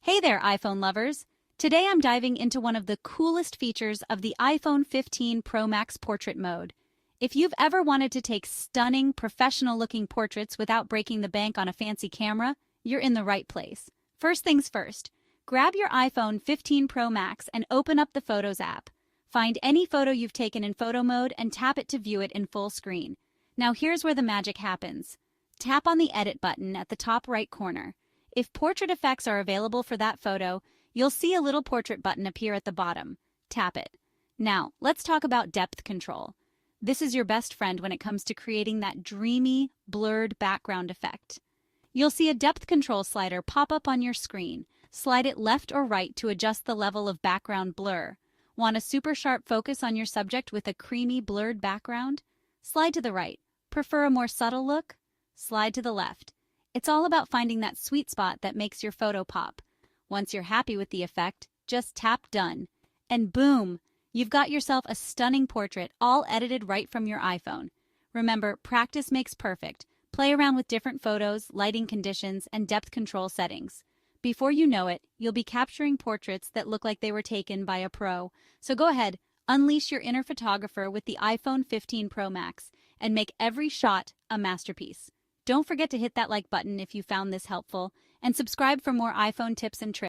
Hey there, iPhone lovers! Today I'm diving into one of the coolest features of the iPhone 15 Pro Max portrait mode. If you've ever wanted to take stunning, professional-looking portraits without breaking the bank on a fancy camera, you're in the right place. First things first, grab your iPhone 15 Pro Max and open up the Photos app. Find any photo you've taken in photo mode and tap it to view it in full screen. Now here's where the magic happens. Tap on the Edit button at the top right corner. If portrait effects are available for that photo, you'll see a little portrait button appear at the bottom. Tap it. Now, let's talk about depth control. This is your best friend when it comes to creating that dreamy, blurred background effect. You'll see a depth control slider pop up on your screen. Slide it left or right to adjust the level of background blur. Want a super sharp focus on your subject with a creamy, blurred background? Slide to the right. Prefer a more subtle look? Slide to the left. It's all about finding that sweet spot that makes your photo pop. Once you're happy with the effect, just tap Done. And boom! You've got yourself a stunning portrait all edited right from your iPhone. Remember, practice makes perfect. Play around with different photos, lighting conditions, and depth control settings. Before you know it, you'll be capturing portraits that look like they were taken by a pro. So go ahead, unleash your inner photographer with the iPhone 15 Pro Max and make every shot a masterpiece. Don't forget to hit that like button if you found this helpful, and subscribe for more iPhone tips and tricks.